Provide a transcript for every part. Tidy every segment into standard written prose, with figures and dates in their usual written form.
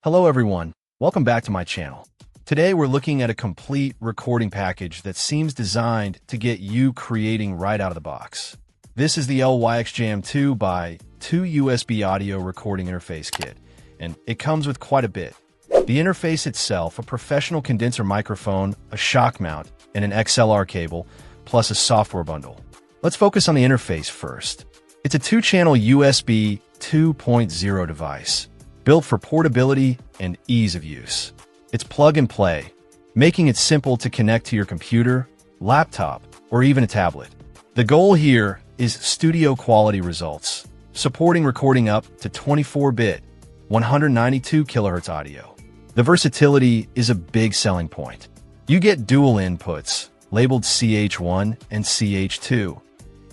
Hello everyone, welcome back to my channel. Today we're looking at a complete recording package that seems designed to get you creating right out of the box. This is the LyxJam 2x2 USB audio recording interface kit, and it comes with quite a bit. The interface itself, a professional condenser microphone, a shock mount, and an XLR cable, plus a software bundle. Let's focus on the interface first. It's a 2-channel USB 2.0 device, built for portability and ease of use. It's plug and play, making it simple to connect to your computer, laptop, or even a tablet. The goal here is studio quality results, supporting recording up to 24-bit, 192 kHz audio. The versatility is a big selling point. You get dual inputs, labeled CH1 and CH2,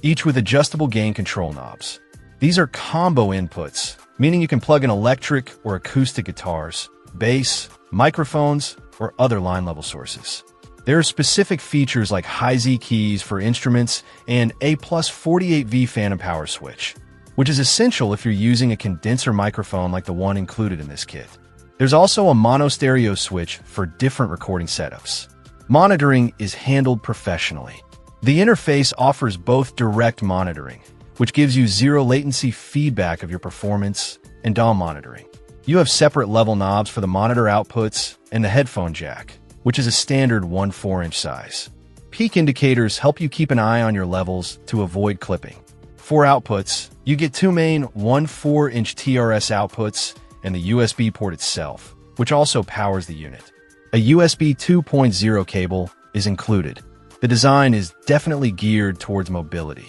each with adjustable gain control knobs. These are combo inputs, meaning you can plug in electric or acoustic guitars, bass, microphones, or other line-level sources. There are specific features like high Z keys for instruments and a plus 48V phantom power switch, which is essential if you're using a condenser microphone like the one included in this kit. There's also a mono stereo switch for different recording setups. Monitoring is handled professionally. The interface offers both direct monitoring, which gives you zero latency feedback of your performance, and DAW monitoring. You have separate level knobs for the monitor outputs and the headphone jack, which is a standard 1/4-inch size. Peak indicators help you keep an eye on your levels to avoid clipping. For outputs, you get two main 1/4-inch TRS outputs and the USB port itself, which also powers the unit. A USB 2.0 cable is included. The design is definitely geared towards mobility.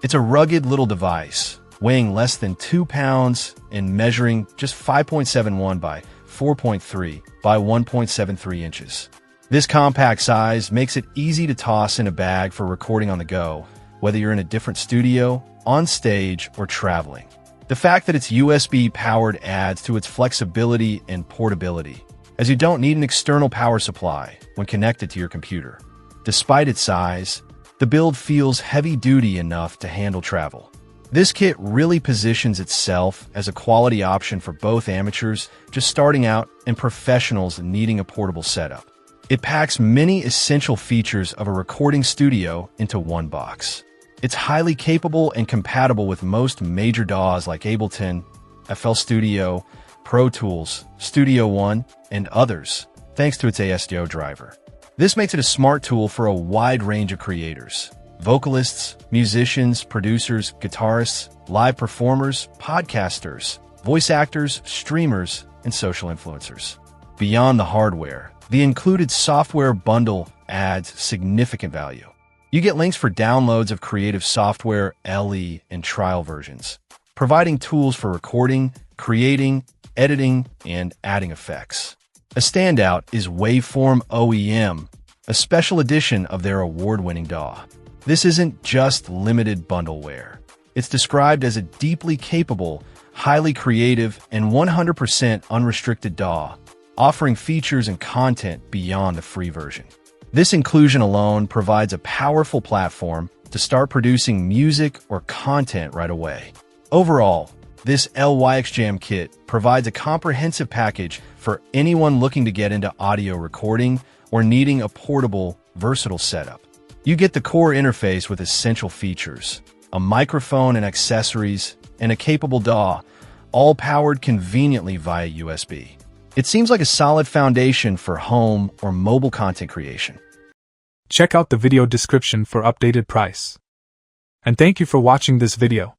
It's a rugged little device, weighing less than 2 pounds and measuring just 5.71 by 4.3 by 1.73 inches. This compact size makes it easy to toss in a bag for recording on the go, whether you're in a different studio, on stage, or traveling. The fact that it's USB-powered adds to its flexibility and portability, as you don't need an external power supply when connected to your computer. Despite its size, the build feels heavy-duty enough to handle travel. This kit really positions itself as a quality option for both amateurs just starting out and professionals needing a portable setup. It packs many essential features of a recording studio into one box. It's highly capable and compatible with most major DAWs like Ableton, FL Studio, Pro Tools, Studio One, and others, thanks to its ASDO driver. This makes it a smart tool for a wide range of creators: vocalists, musicians, producers, guitarists, live performers, podcasters, voice actors, streamers, and social influencers. Beyond the hardware, the included software bundle adds significant value. You get links for downloads of creative software, LE, and trial versions, providing tools for recording, creating, editing, and adding effects. A standout is Waveform OEM, a special edition of their award-winning DAW. This isn't just limited bundleware. It's described as a deeply capable, highly creative, and 100% unrestricted DAW, offering features and content beyond the free version. This inclusion alone provides a powerful platform to start producing music or content right away. Overall, this LyxJam kit provides a comprehensive package for anyone looking to get into audio recording or needing a portable, versatile setup. You get the core interface with essential features, a microphone and accessories, and a capable DAW, all powered conveniently via USB. It seems like a solid foundation for home or mobile content creation. Check out the video description for updated price. And thank you for watching this video.